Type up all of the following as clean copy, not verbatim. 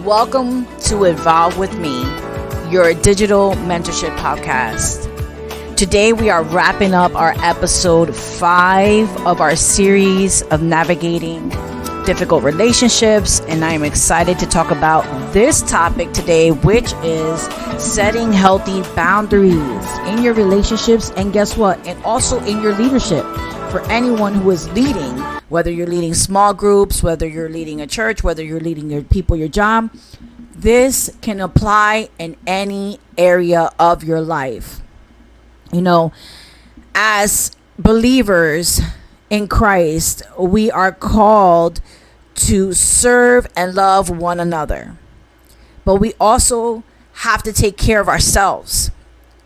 Welcome to Evolve with Me, your digital mentorship podcast. Today we are wrapping up our episode 5 of our series of navigating difficult relationships, and I am excited to talk about this topic today, which is setting healthy boundaries in your relationships, and guess what? And also in your leadership. For anyone who is leading, whether you're leading small groups, whether you're leading a church, whether you're leading your people, your job, this can apply in any area of your life. You know, as believers in Christ, we are called to serve and love one another. But we also have to take care of ourselves.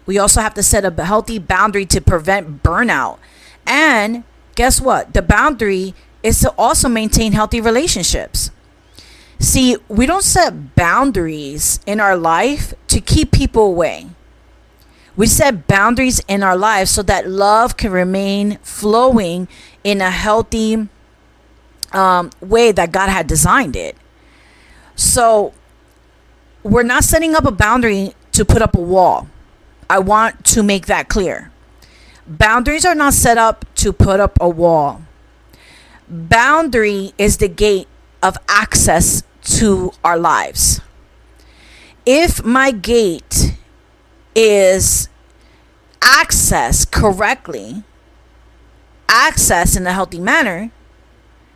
We also have to set a healthy boundary to prevent burnout. And guess what? The boundary is to also maintain healthy relationships. See, we don't set boundaries in our life to keep people away. We set boundaries in our lives so that love can remain flowing in a healthy way that God had designed it. So we're not setting up a boundary to put up a wall. I want to make that clear. Boundaries are not set up to put up a wall. Boundary is the gate of access to our lives. If my gate is accessed correctly, accessed in a healthy manner,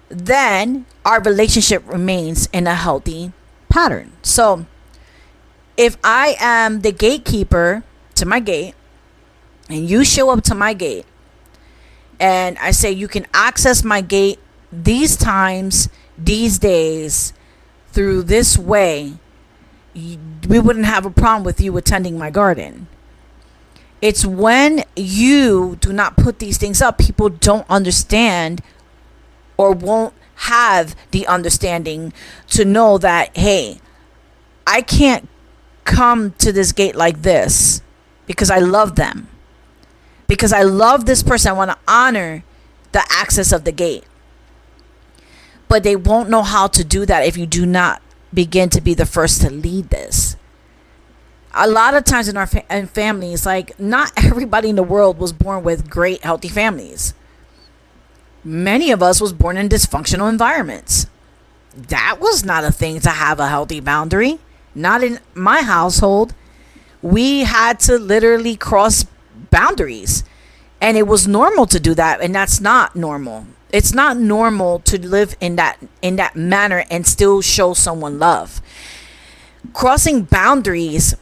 then our relationship remains in a healthy pattern. So if I am the gatekeeper to my gate, and you show up to my gate, and I say you can access my gate these times, these days, through this way, we wouldn't have a problem with you attending my garden. It's when you do not put these things up, people don't understand or won't have the understanding to know that, hey, I can't come to this gate like this because I love them. Because I love this person, I want to honor the access of the gate. But they won't know how to do that if you do not begin to be the first to lead this. A lot of times in our families, like, not everybody in the world was born with great, healthy families. Many of us was born in dysfunctional environments. That was not a thing to have a healthy boundary. Not in my household. We had to literally cross boundaries, and it was normal to do that, and that's not normal. It's not normal to live in that manner and still show someone love. Crossing boundaries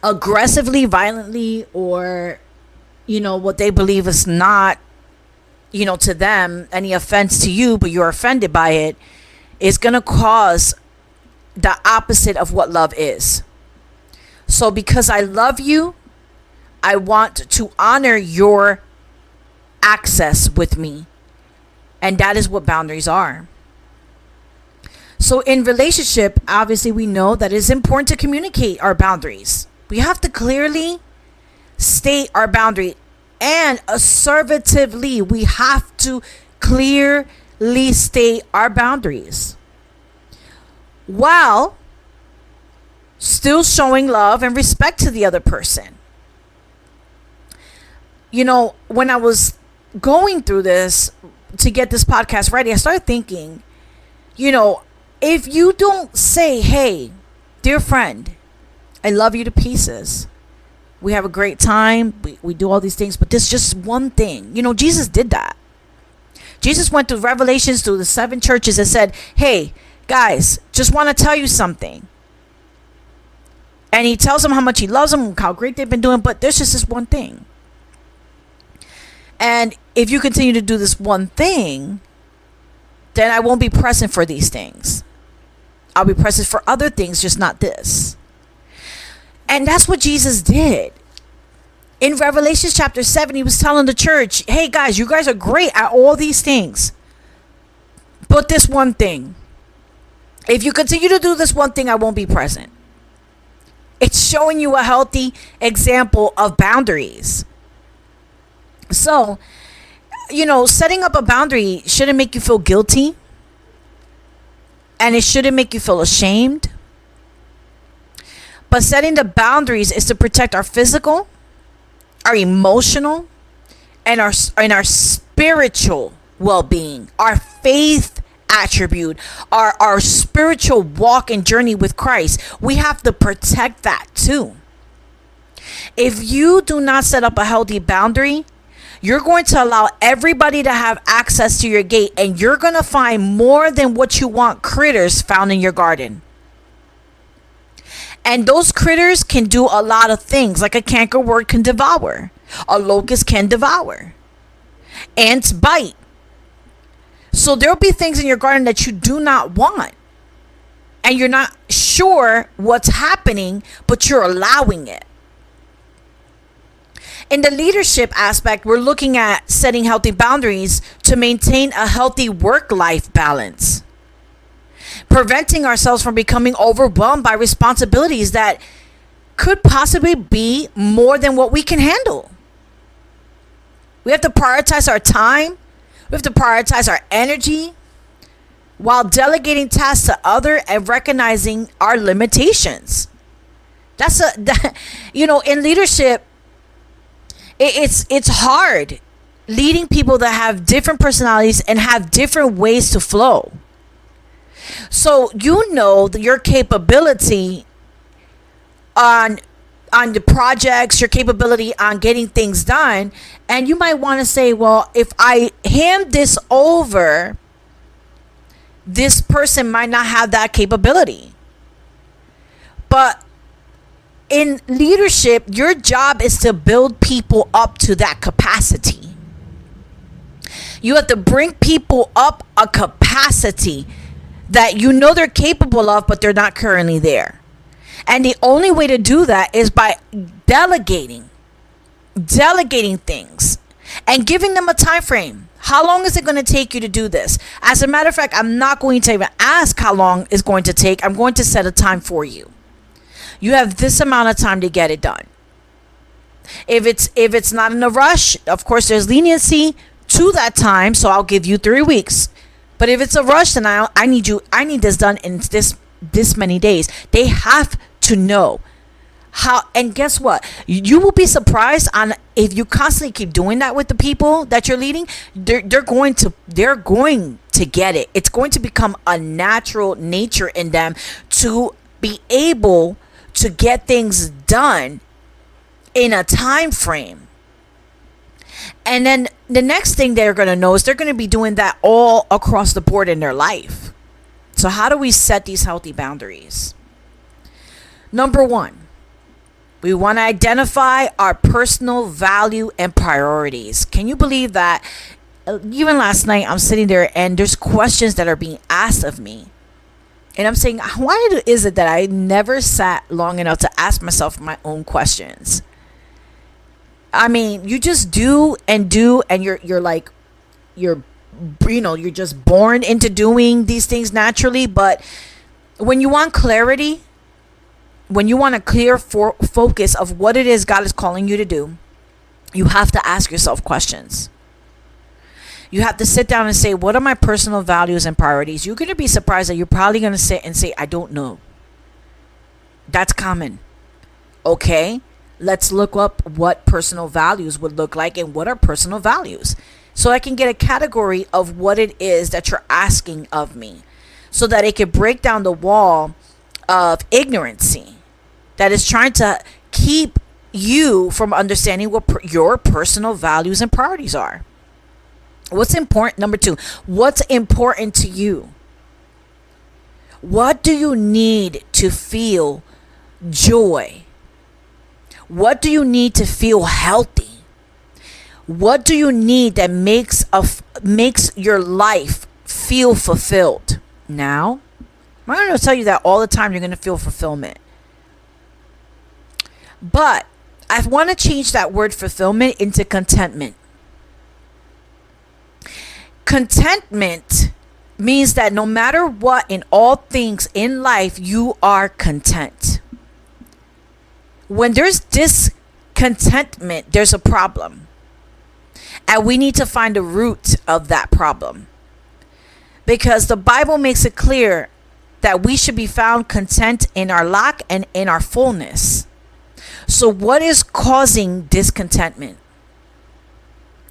aggressively, violently, or what they believe is not to them any offense to you, but you're offended by it, is going to cause the opposite of what love is. So because I love you, I want to honor your access with me. And that is what boundaries are. So in relationship, obviously we know that it's important to communicate our boundaries. We have to clearly state our boundary, and assertively we have to clearly state our boundaries while still showing love and respect to the other person. When I was going through this to get this podcast ready, I started thinking, if you don't say, hey, dear friend, I love you to pieces. We have a great time. We do all these things, but there's just one thing. Jesus did that. Jesus went through Revelations through the 7 churches and said, hey, guys, just want to tell you something. And he tells them how much he loves them, how great they've been doing, but there's just this one thing. And if you continue to do this one thing, then I won't be present for these things. I'll be present for other things, just not this. And that's what Jesus did. In Revelation chapter 7, he was telling the church, hey guys, you guys are great at all these things, but this one thing, if you continue to do this one thing, I won't be present. It's showing you a healthy example of boundaries. So, setting up a boundary shouldn't make you feel guilty, and it shouldn't make you feel ashamed. But setting the boundaries is to protect our physical, our emotional, and our spiritual well-being, our faith attribute, our spiritual walk and journey with Christ. We have to protect that too. If you do not set up a healthy boundary, you're going to allow everybody to have access to your gate, and you're going to find more than what you want critters found in your garden. And those critters can do a lot of things, like a cankerworm can devour, a locust can devour, ants bite. So there'll be things in your garden that you do not want, and you're not sure what's happening, but you're allowing it. In the leadership aspect, we're looking at setting healthy boundaries to maintain a healthy work-life balance, preventing ourselves from becoming overwhelmed by responsibilities that could possibly be more than what we can handle. We have to prioritize our time. We have to prioritize our energy while delegating tasks to others and recognizing our limitations. In leadership, it's hard leading people that have different personalities and have different ways to flow. So your capability on the projects, your capability on getting things done, and you might want to say, well, if I hand this over, this person might not have that capability. But in leadership, your job is to build people up to that capacity. You have to bring people up a capacity that you know they're capable of, but they're not currently there. And the only way to do that is by delegating things and giving them a time frame. How long is it going to take you to do this? As a matter of fact, I'm not going to even ask how long it's going to take. I'm going to set a time for you. You have this amount of time to get it done. If it's not in a rush, of course there's leniency to that time, so I'll give you 3 weeks. But if it's a rush, then I need this done in this many days. They have to know how. And guess what? You will be surprised on if you constantly keep doing that with the people that you're leading. They're going to get it. It's going to become a natural nature in them to be able to get things done in a time frame. And then the next thing they're going to know is they're going to be doing that all across the board in their life. So how do we set these healthy boundaries? Number 1, we want to identify our personal value and priorities. Can you believe that? Even last night, I'm sitting there and there's questions that are being asked of me. And I'm saying, why is it that I never sat long enough to ask myself my own questions? I mean, you just do, and you're just born into doing these things naturally. But when you want clarity, when you want a clear focus of what it is God is calling you to do, you have to ask yourself questions. You have to sit down and say, what are my personal values and priorities? You're going to be surprised that you're probably going to sit and say, I don't know. That's common. Okay, let's look up what personal values would look like and what are personal values. So I can get a category of what it is that you're asking of me, so that it could break down the wall of ignorancy that is trying to keep you from understanding what your personal values and priorities are. What's important? Number 2, what's important to you? What do you need to feel joy? What do you need to feel healthy? What do you need that makes your life feel fulfilled? Now, I'm not going to tell you that all the time you're going to feel fulfillment. But I want to change that word fulfillment into contentment. Contentment means that no matter what, in all things in life, you are content. When there's discontentment, there's a problem. And we need to find the root of that problem. Because the Bible makes it clear that we should be found content in our lack and in our fullness. So what is causing discontentment?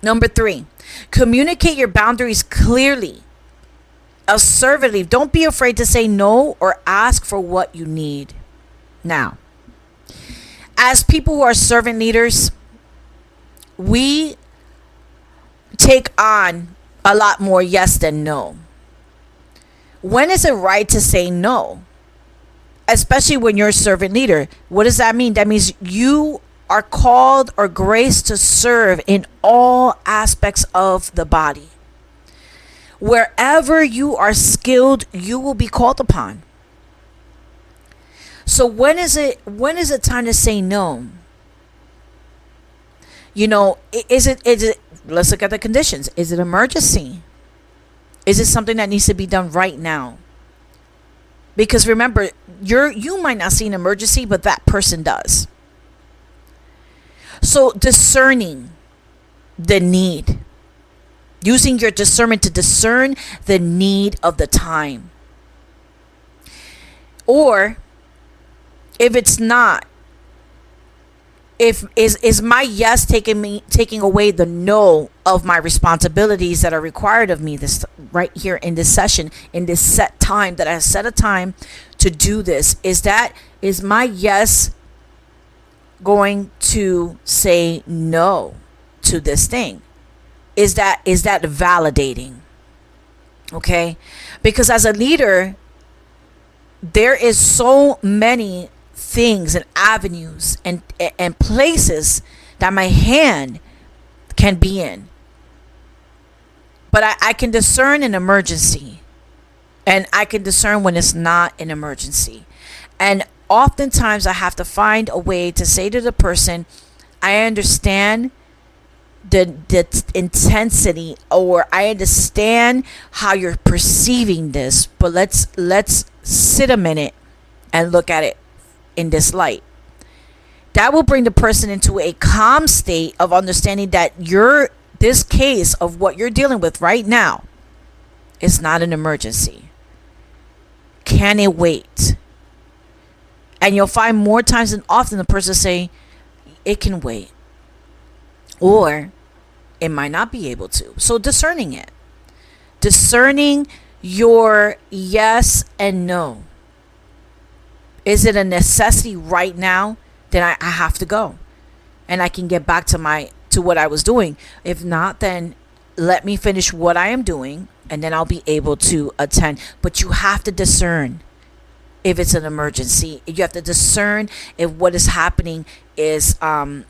Number 3, communicate your boundaries clearly, assertively. Don't be afraid to say no or ask for what you need. Now, as people who are servant leaders, we take on a lot more yes than no. When is it right to say no? Especially when you're a servant leader. What does that mean? That means you are called or graced to serve in all aspects of the body. Wherever you are skilled, you will be called upon. So when is it time to say no? Is it let's look at the conditions. Is it emergency? Is it something that needs to be done right now? Because remember, you might not see an emergency, but that person does. So discerning the need, using your discernment to discern the need of the time. Or if it's not, if is my yes taking away the no of my responsibilities that are required of me this right here in this session, in this set time that I set a time to do this? Is my yes going to say no to this thing? Is that validating? Okay, because as a leader, there is so many things and avenues and places that my hand can be in, but I can discern an emergency, and I can discern when it's not an emergency. And oftentimes I have to find a way to say to the person, I understand the intensity, or I understand how you're perceiving this, but let's sit a minute and look at it in this light. That will bring the person into a calm state of understanding that this case of what you're dealing with right now is not an emergency. Can it wait? And you'll find more times than often the person say it can wait, or it might not be able to. So discerning your yes and no. Is it a necessity right now? Then I have to go, and I can get back to what I was doing. If not, then let me finish what I am doing, and then I'll be able to attend. But you have to discern if it's an emergency. You have to discern if what is happening is a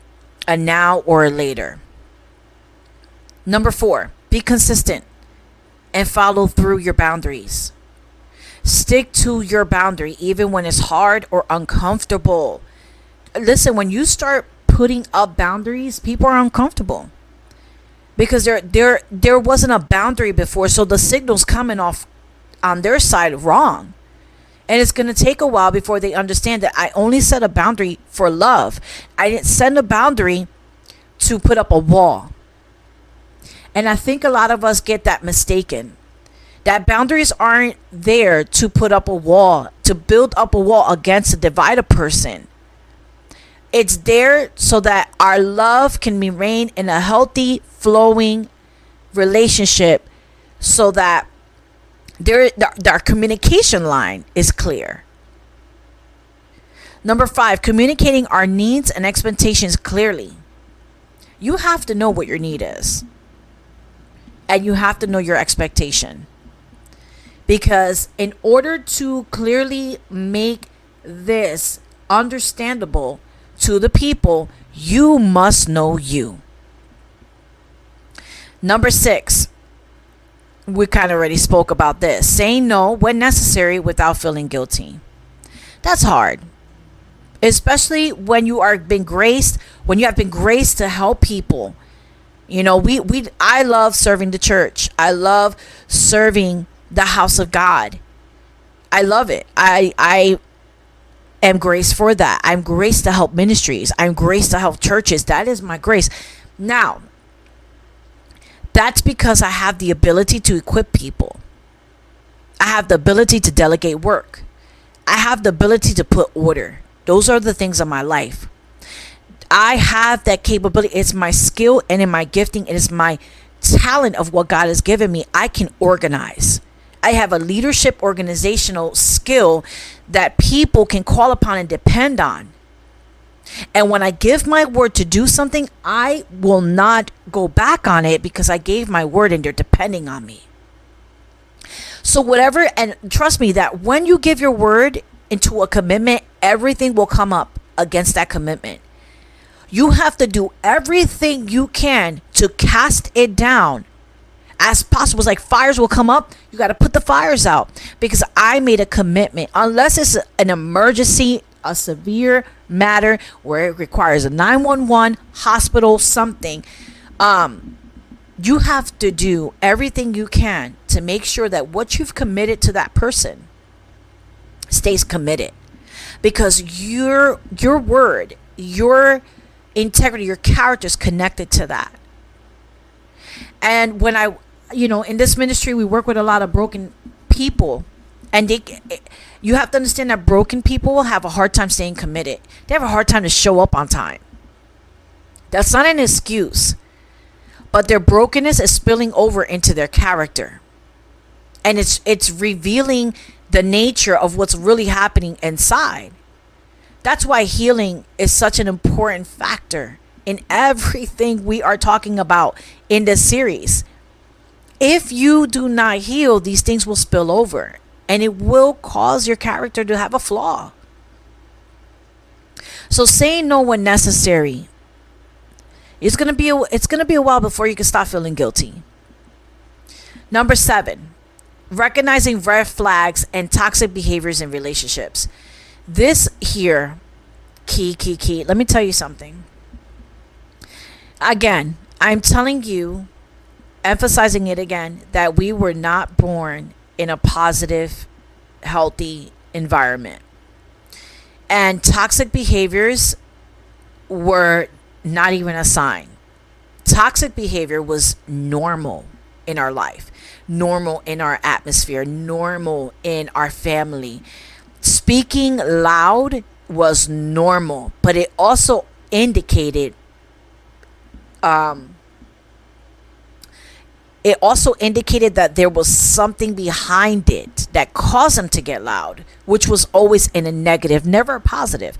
now or a later. Number 4, be consistent and follow through your boundaries. Stick to your boundary even when it's hard or uncomfortable. Listen, when you start putting up boundaries, people are uncomfortable because there wasn't a boundary before, so the signal's coming off on their side wrong. And it's going to take a while before they understand that I only set a boundary for love. I didn't set a boundary to put up a wall. And I think a lot of us get that mistaken. That boundaries aren't there to put up a wall, to build up a wall against to divide a person. It's there so that our love can remain in a healthy, flowing relationship, so that our communication line is clear. Number 5, communicating our needs and expectations clearly. You have to know what your need is, and you have to know your expectation. Because in order to clearly make this understandable to the people, you must know you. Number 6, we kind of already spoke about this. Saying no when necessary without feeling guilty. That's hard. Especially when you have been graced to help people. I love serving the church. I love serving the house of God. I love it. I am graced for that. I'm graced to help ministries. I'm graced to help churches. That is my grace. Now, that's because I have the ability to equip people. I have the ability to delegate work. I have the ability to put order. Those are the things in my life. I have that capability. It's my skill and in my gifting. It is my talent of what God has given me. I can organize. I have a leadership organizational skill that people can call upon and depend on. And when I give my word to do something, I will not go back on it because I gave my word and they're depending on me. So whatever, and trust me that when you give your word into a commitment, everything will come up against that commitment. You have to do everything you can to cast it down as possible. It's like fires will come up. You got to put the fires out because I made a commitment. Unless it's an emergency, a severe matter where it requires a 911, hospital, something, you have to do everything you can to make sure that what you've committed to that person stays committed, because your word, your integrity, your character is connected to that. And when in this ministry, we work with a lot of broken people, and you have to understand that broken people will have a hard time staying committed. They have a hard time to show up on time. That's not an excuse, but their brokenness is spilling over into their character, and it's revealing the nature of what's really happening inside. That's why healing is such an important factor in everything we are talking about in this series. If you do not heal, these things will spill over and it will cause your character to have a flaw. So saying no when necessary, it's gonna be a while before you can stop feeling guilty. Number 7, recognizing red flags and toxic behaviors in relationships. This here, key. Let me tell you something. Again, I'm telling you, emphasizing it again, that we were not born in a positive, healthy environment. And toxic behaviors were not even a sign. Toxic behavior was normal in our life, normal in our atmosphere, normal in our family. Speaking loud was normal, but it also indicated that there was something behind it that caused them to get loud, which was always in a negative, never a positive.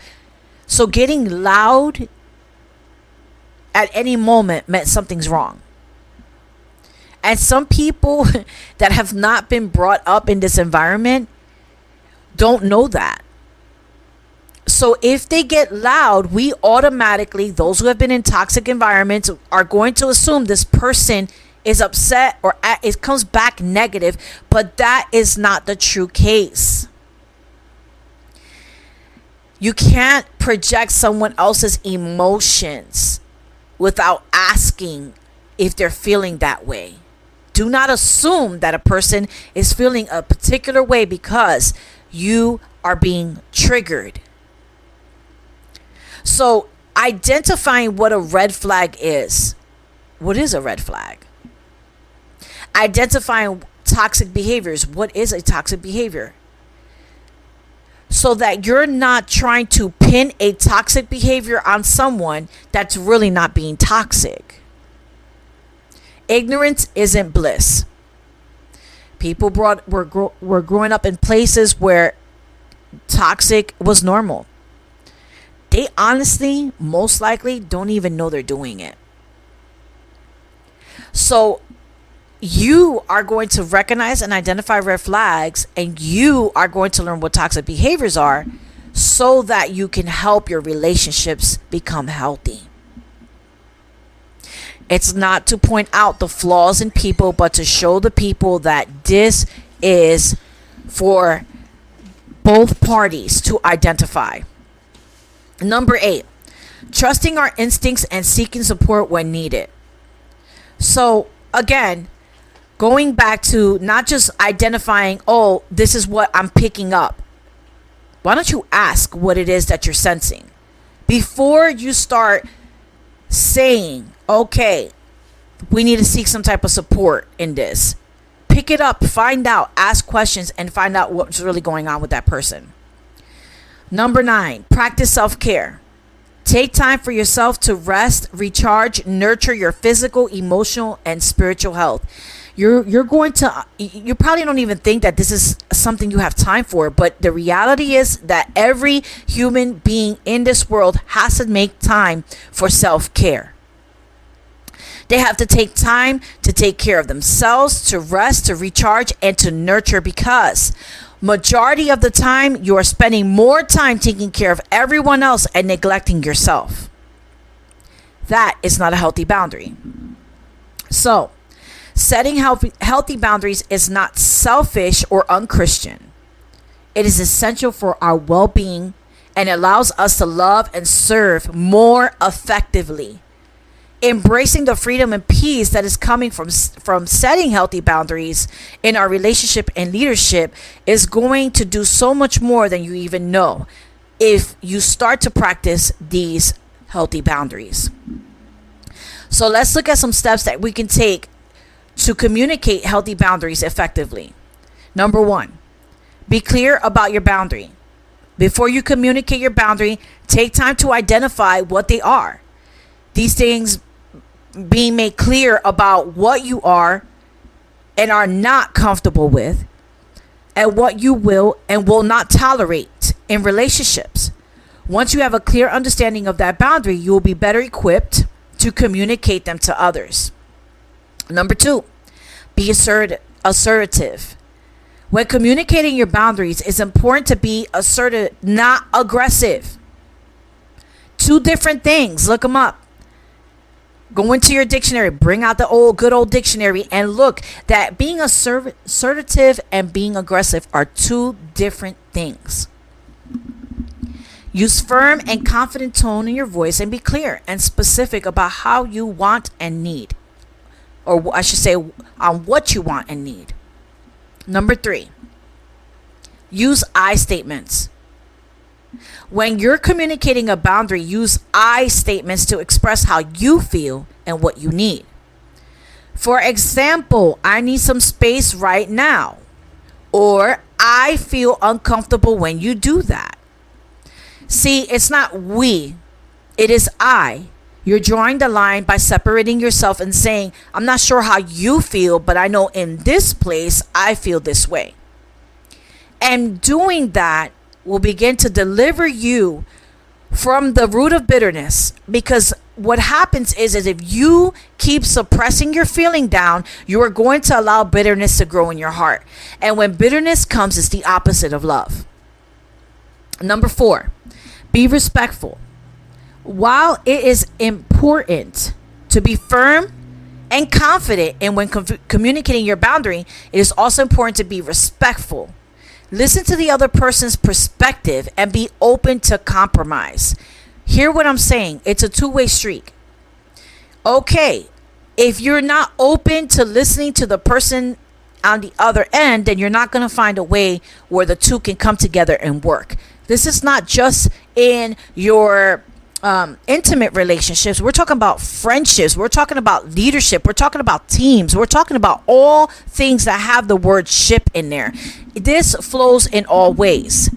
So getting loud at any moment meant something's wrong. And some people that have not been brought up in this environment don't know that. So if they get loud, we automatically, those who have been in toxic environments, are going to assume this person is upset or it comes back negative, but that is not the true case. You can't project someone else's emotions without asking if they're feeling that way. Do not assume that a person is feeling a particular way because you are being triggered. So identifying what a red flag is. What is a red flag? Identifying toxic behaviors. What is a toxic behavior? So that you're not trying to pin a toxic behavior on someone that's really not being toxic. Ignorance isn't bliss. People were growing up in places where toxic was normal. They honestly, most likely, don't even know they're doing it. So you are going to recognize and identify red flags, and you are going to learn what toxic behaviors are so that you can help your relationships become healthy. It's not to point out the flaws in people, but to show the people that this is for both parties to identify. Number 8, trusting our instincts and seeking support when needed. So again, going back to not just identifying, oh, this is what I'm picking up. Why don't you ask what it is that you're sensing before you start saying, okay, we need to seek some type of support in this. Pick it up, find out, ask questions, and find out what's really going on with that person. Number 9, practice self-care. Take time for yourself to rest, recharge, nurture your physical, emotional, and spiritual health. You probably don't even think that this is something you have time for, but the reality is that every human being in this world has to make time for self-care. They have to take time to take care of themselves, to rest, to recharge, and to nurture, because majority of the time you are spending more time taking care of everyone else and neglecting yourself. That is not a healthy boundary. So, setting healthy boundaries is not selfish or unchristian. It is essential for our well-being and allows us to love and serve more effectively. Embracing the freedom and peace that is coming from setting healthy boundaries in our relationship and leadership is going to do so much more than you even know if you start to practice these healthy boundaries. So let's look at some steps that we can take to communicate healthy boundaries effectively. Number 1, be clear about your boundary. Before you communicate your boundary, take time to identify what they are. These things being made clear about what you are and are not comfortable with, and what you will and will not tolerate in relationships. Once you have a clear understanding of that boundary, you will be better equipped to communicate them to others. Number 2, be assertive. When communicating your boundaries, it's important to be assertive, not aggressive. Two different things. Look them up. Go into your dictionary, bring out the good old dictionary, and look that being assertive and being aggressive are two different things. Use firm and confident tone in your voice and be clear and specific about how you want and need, or I should say on what you want and need. Number 3, use I statements. When you're communicating a boundary, use I statements to express how you feel and what you need. For example, I need some space right now, or I feel uncomfortable when you do that. See, it's not we, it is I. You're drawing the line by separating yourself and saying, I'm not sure how you feel, but I know in this place I feel this way. And doing that will begin to deliver you from the root of bitterness, because what happens is if you keep suppressing your feeling down, you are going to allow bitterness to grow in your heart. And when bitterness comes, it's the opposite of love. Number 4, be respectful. While it is important to be firm and confident in when communicating your boundary, it is also important to be respectful. Listen to the other person's perspective and be open to compromise. Hear what I'm saying. It's a two-way street. Okay, if you're not open to listening to the person on the other end, then you're not going to find a way where the two can come together and work. This is not just in your intimate relationships. We're talking about friendships. We're talking about leadership. We're talking about teams. We're talking about all things that have the word ship in there. This flows in all ways.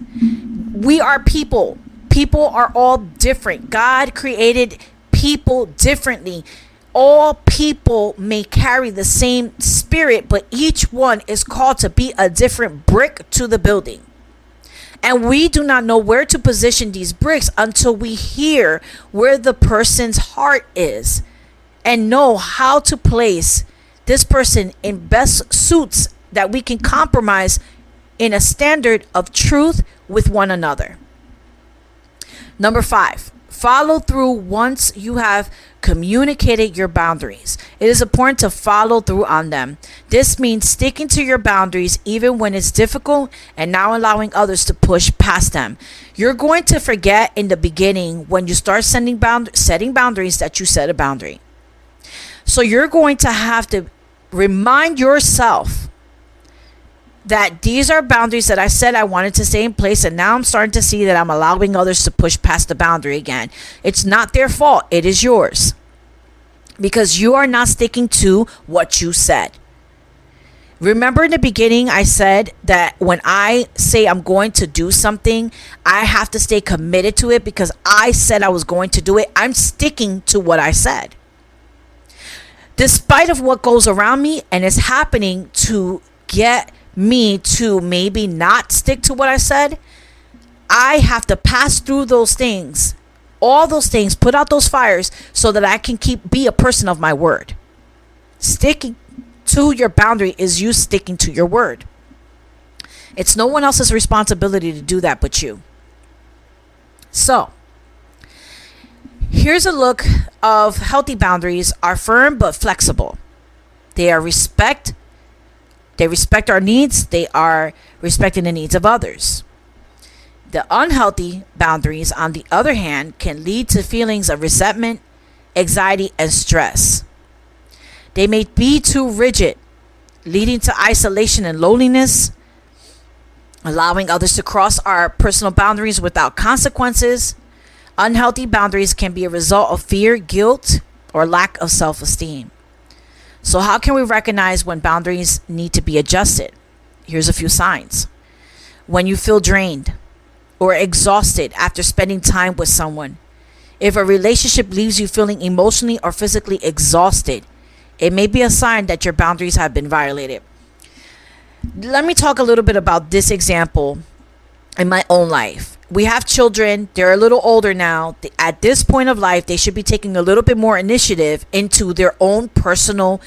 We are people. People are all different. God created people differently. All people may carry the same spirit, but each one is called to be a different brick to the building. And we do not know where to position these bricks until we hear where the person's heart is and know how to place this person in best suits that we can compromise in a standard of truth with one another. Number 5, follow through once you have communicated your boundaries. It is important to follow through on them. This means sticking to your boundaries even when it's difficult and not allowing others to push past them. You're going to forget in the beginning when you start setting boundaries that you set a boundary. So you're going to have to remind yourself that these are boundaries that I said I wanted to stay in place, and now I'm starting to see that I'm allowing others to push past the boundary again. It's not their fault, it is yours, because you are not sticking to what you said. Remember in the beginning, I said that when I say I'm going to do something, I have to stay committed to it because I said I was going to do it. I'm sticking to what I said. Despite of what goes around me and is happening to get me to maybe not stick to what I said, I have to pass through those things, all those things, put out those fires so that I can be a person of my word. Sticking to your boundary is you sticking to your word. It's no one else's responsibility to do that but you. So, here's a look of healthy boundaries are firm but flexible. They respect our needs. They are respecting the needs of others. The unhealthy boundaries, on the other hand, can lead to feelings of resentment, anxiety, and stress. They may be too rigid, leading to isolation and loneliness, allowing others to cross our personal boundaries without consequences. Unhealthy boundaries can be a result of fear, guilt, or lack of self-esteem. So how can we recognize when boundaries need to be adjusted? Here's a few signs. When you feel drained or exhausted after spending time with someone. If a relationship leaves you feeling emotionally or physically exhausted, it may be a sign that your boundaries have been violated. Let me talk a little bit about this example in my own life. We have children. They're a little older now. At this point of life, they should be taking a little bit more initiative into their own personal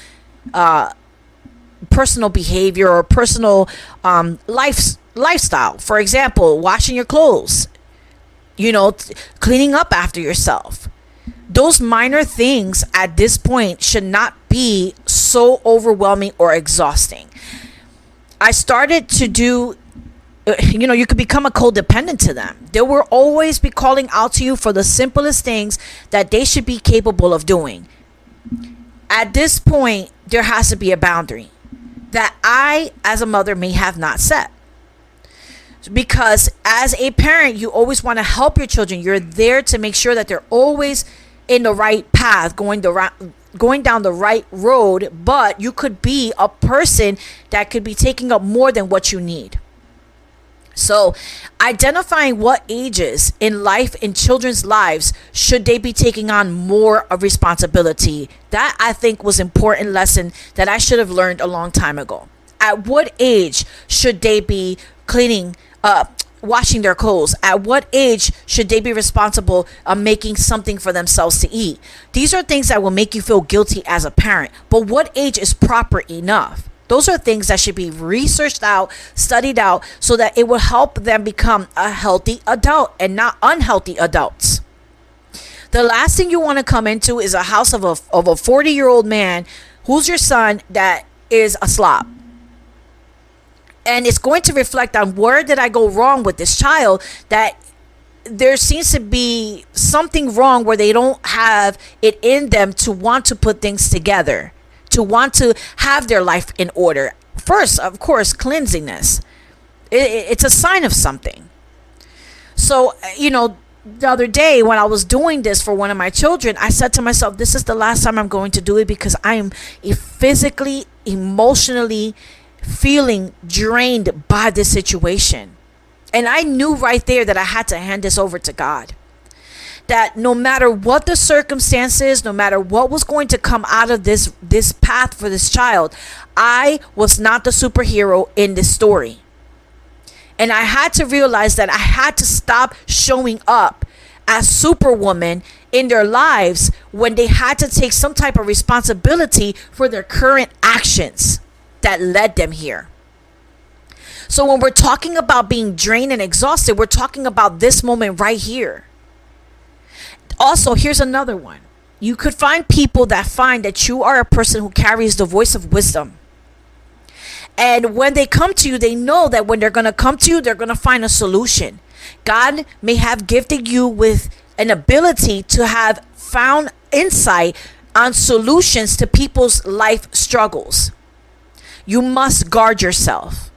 behavior or personal lifestyle. For example, washing your clothes, cleaning up after yourself. Those minor things at this point should not be so overwhelming or exhausting. I started to do, you could become a codependent to them. They will always be calling out to you for the simplest things that they should be capable of doing. At this point, there has to be a boundary that I, as a mother, may have not set. Because as a parent, you always want to help your children. You're there to make sure that they're always in the right path, going down the right road, but you could be a person that could be taking up more than what you need. So identifying what ages in life, in children's lives, should they be taking on more of responsibility, that I think was an important lesson that I should have learned a long time ago. At what age should they be cleaning up, washing their clothes? At what age should they be responsible of making something for themselves to eat? These are things that will make you feel guilty as a parent. But what age is proper enough? Those are things that should be researched out, studied out, so that it will help them become a healthy adult and not unhealthy adults. The last thing you want to come into is a house of a 40-year-old man who's your son that is a slob. And it's going to reflect on where did I go wrong with this child, that there seems to be something wrong where they don't have it in them to want to put things together, to want to have their life in order. First, of course, cleanliness. It's a sign of something. So, the other day when I was doing this for one of my children, I said to myself, this is the last time I'm going to do it because I am physically, emotionally feeling drained by this situation. And I knew right there that I had to hand this over to God. That no matter what the circumstances, no matter what was going to come out of this path for this child, I was not the superhero in this story. And I had to realize that I had to stop showing up as Superwoman in their lives when they had to take some type of responsibility for their current actions that led them here. So when we're talking about being drained and exhausted, we're talking about this moment right here. Also, here's another one. You could find people that find that you are a person who carries the voice of wisdom. And when they come to you, they know that when they're going to come to you, they're going to find a solution. God may have gifted you with an ability to have found insight on solutions to people's life struggles. You must guard yourself.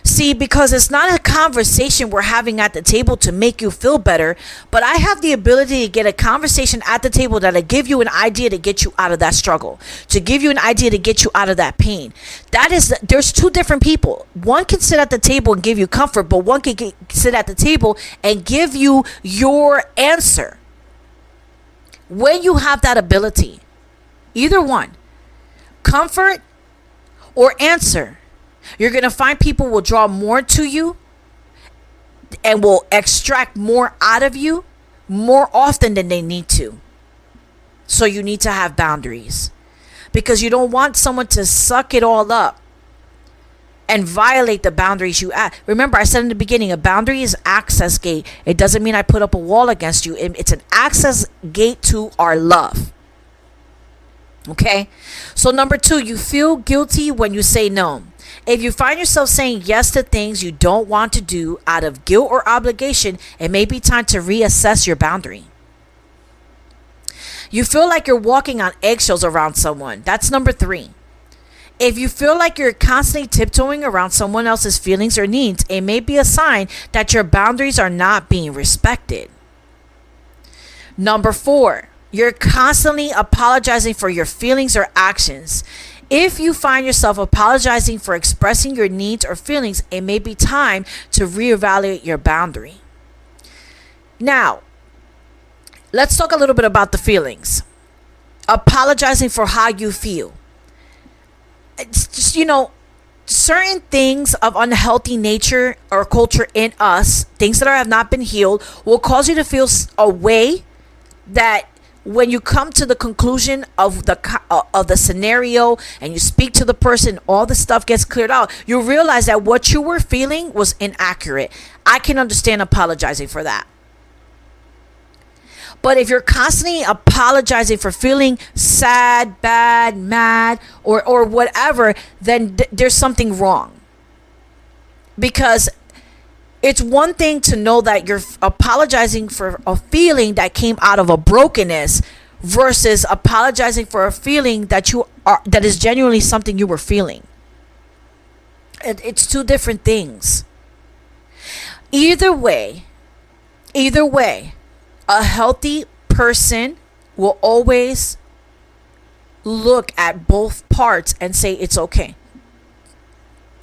See, because it's not a conversation we're having at the table to make you feel better, but I have the ability to get a conversation at the table that'll give you an idea to get you out of that struggle, to give you an idea to get you out of that pain. There's two different people. One can sit at the table and give you comfort, but one can sit at the table and give you your answer. When you have that ability, either one, comfort or answer, you're going to find people will draw more to you and will extract more out of you more often than they need to. So you need to have boundaries, because you don't want someone to suck it all up and violate the boundaries you add. Remember, I said in the beginning, a boundary is access gate. It doesn't mean I put up a wall against you. It's an access gate to our love. Okay? So number 2, you feel guilty when you say no. If you find yourself saying yes to things you don't want to do out of guilt or obligation, it may be time to reassess your boundary. You feel like you're walking on eggshells around someone. That's number 3. If you feel like you're constantly tiptoeing around someone else's feelings or needs, it may be a sign that your boundaries are not being respected. Number 4, you're constantly apologizing for your feelings or actions. If you find yourself apologizing for expressing your needs or feelings, it may be time to reevaluate your boundary. Now, let's talk a little bit about the feelings. Apologizing for how you feel. It's just, certain things of unhealthy nature or culture in us, things that have not been healed, will cause you to feel a way that when you come to the conclusion of the scenario and you speak to the person, all the stuff gets cleared out, you realize that what you were feeling was inaccurate. I can understand apologizing for that. But if you're constantly apologizing for feeling sad, bad, mad, or whatever, then there's something wrong. Because it's one thing to know that you're apologizing for a feeling that came out of a brokenness versus apologizing for a feeling that is genuinely something you were feeling. It's two different things. Either way, a healthy person will always look at both parts and say it's okay.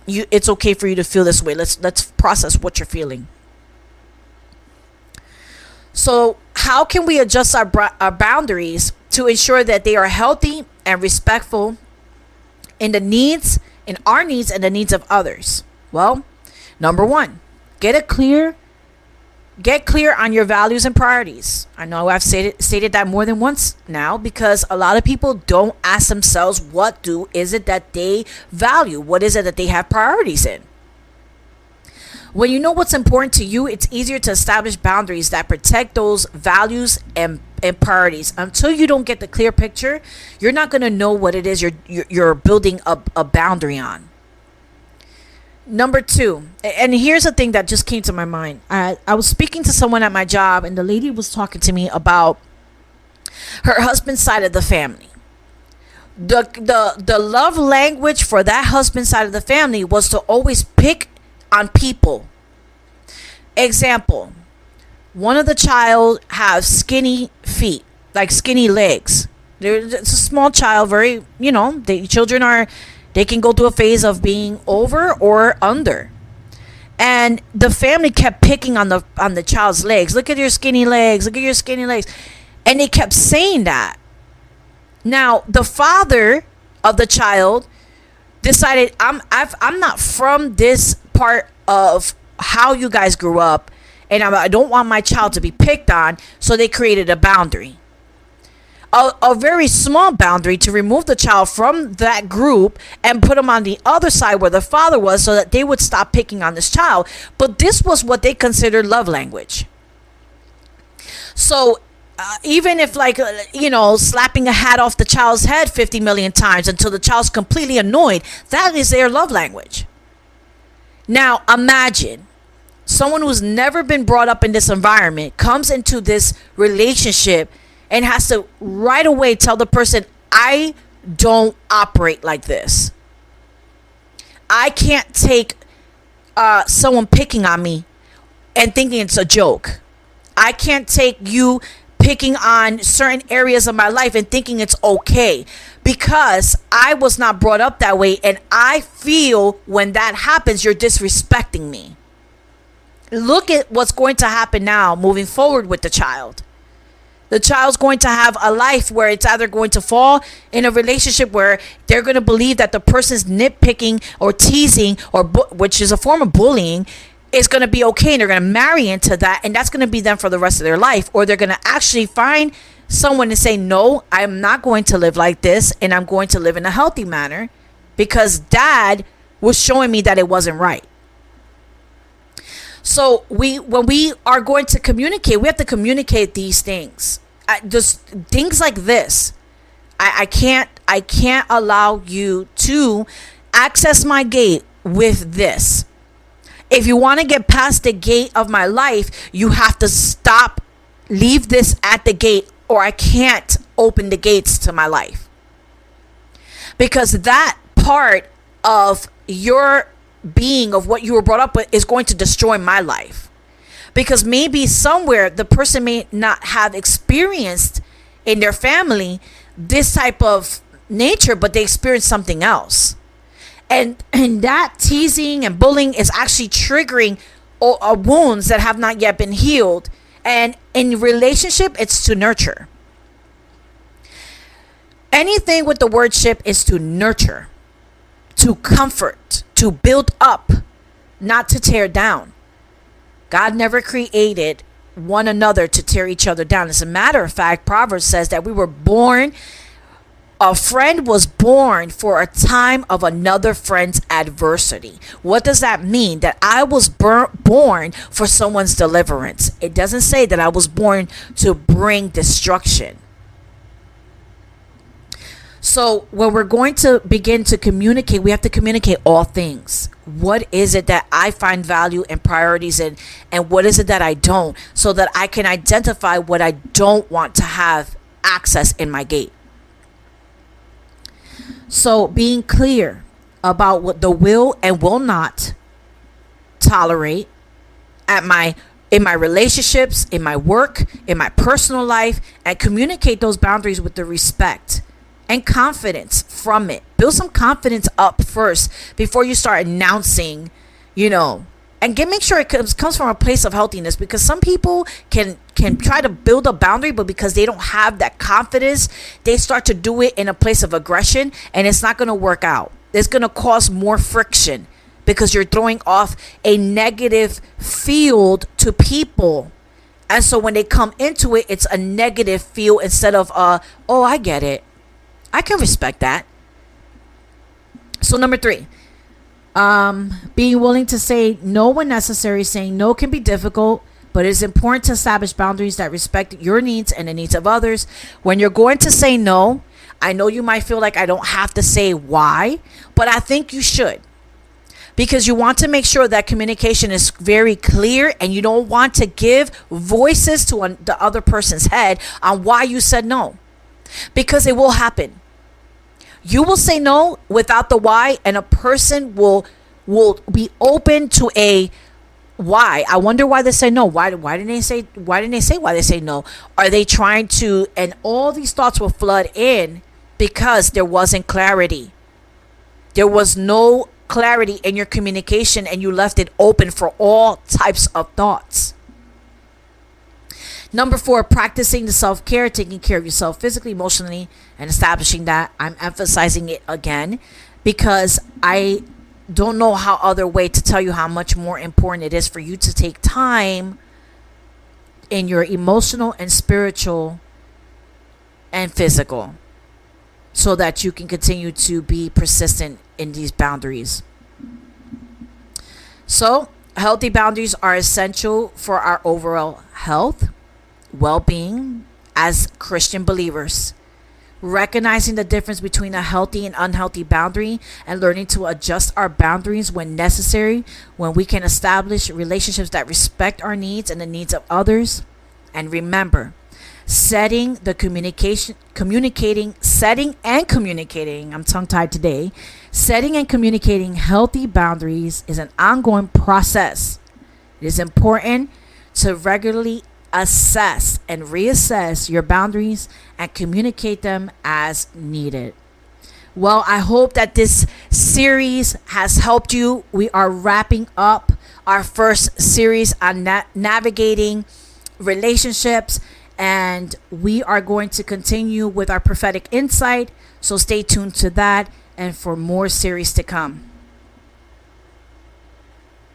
It's okay for you to feel this way. Let's process what you're feeling. So how can we adjust our boundaries to ensure that they are healthy and respectful in our needs and the needs of others? Well, number 1, get clear on your values and priorities. I know I've stated that more than once now, because a lot of people don't ask themselves, what is it that they value? What is it that they have priorities in? When you know what's important to you, it's easier to establish boundaries that protect those values and priorities. Until you don't get the clear picture, you're not going to know what it is you're building a boundary on. Number 2, and here's the thing that just came to my mind. I was speaking to someone at my job, and the lady was talking to me about her husband's side of the family. The love language for that husband's side of the family was to always pick on people. Example, one of the child have skinny feet, like skinny legs. It's a small child, very, children they can go through a phase of being over or under. And the family kept picking on the child's legs. Look at your skinny legs. Look at your skinny legs. And they kept saying that. Now, the father of the child decided, I'm not from this part of how you guys grew up, and I don't want my child to be picked on, so they created a boundary. A very small boundary to remove the child from that group and put them on the other side where the father was, so that they would stop picking on this child. But this was what they considered love language. So even if, slapping a hat off the child's head 50 million times until the child's completely annoyed, that is their love language. Now imagine someone who's never been brought up in this environment comes into this relationship and has to right away tell the person, I don't operate like this. I can't take someone picking on me and thinking it's a joke. I can't take you picking on certain areas of my life and thinking it's okay, because I was not brought up that way, and I feel when that happens, you're disrespecting me. Look at what's going to happen now moving forward with the child. The child's going to have a life where it's either going to fall in a relationship where they're going to believe that the person's nitpicking or teasing, or which is a form of bullying, is going to be okay, and they're going to marry into that, and that's going to be them for the rest of their life. Or they're going to actually find someone and say, no, I'm not going to live like this, and I'm going to live in a healthy manner because dad was showing me that it wasn't right. So when we are going to communicate, we have to communicate these things. Just things like this. I can't allow you to access my gate with this. If you want to get past the gate of my life, you have to leave this at the gate, or I can't open the gates to my life. Because that part of your being, of what you were brought up with, is going to destroy my life. Because maybe somewhere the person may not have experienced in their family this type of nature, but they experienced something else. And that teasing and bullying is actually triggering wounds that have not yet been healed. And in relationship, it's to nurture. Anything with the word ship is to nurture, to comfort, to build up, not to tear down. God never created one another to tear each other down. As a matter of fact, Proverbs says that a friend was born for a time of another friend's adversity. What does that mean? That I was born for someone's deliverance. It doesn't say that I was born to bring destruction. So when we're going to begin to communicate, we have to communicate all things. What is it that I find value and priorities in, and what is it that I don't, so that I can identify what I don't want to have access in my gate. So being clear about what the will and will not tolerate in my relationships, in my work, in my personal life, and communicate those boundaries with the respect and confidence from it. Build some confidence up first before you start announcing, and make sure it comes from a place of healthiness, because some people can try to build a boundary, but because they don't have that confidence, they start to do it in a place of aggression, and it's not going to work out. It's going to cause more friction because you're throwing off a negative field to people. And so when they come into it, it's a negative feel instead of oh, I get it. I can respect that. So number 3, being willing to say no when necessary. Saying no can be difficult, but it is important to establish boundaries that respect your needs and the needs of others. When you're going to say no, I know you might feel like I don't have to say why, but I think you should. Because you want to make sure that communication is very clear, and you don't want to give voices to the other person's head on why you said no. Because it will happen. You will say no without the why, and a person will be open to a why. I wonder why they say no. Why didn't they say why they say no? Are they trying to? And all these thoughts will flood in because there wasn't clarity. There was no clarity in your communication, and you left it open for all types of thoughts. Number 4, practicing the self-care, taking care of yourself physically, emotionally, and establishing that. I'm emphasizing it again because I don't know how other way to tell you how much more important it is for you to take time in your emotional and spiritual and physical, so that you can continue to be persistent in these boundaries. So, healthy boundaries are essential for our overall health, well-being as Christian believers. Recognizing the difference between a healthy and unhealthy boundary, and learning to adjust our boundaries when necessary, when we can establish relationships that respect our needs and the needs of others. And remember, communicating, I'm tongue-tied today, Setting and communicating healthy boundaries is an ongoing process. It is important to regularly assess and reassess your boundaries and communicate them as needed. Well, I hope that this series has helped you. We are wrapping up our first series on navigating relationships, and we are going to continue with our prophetic insight. So stay tuned to that and for more series to come.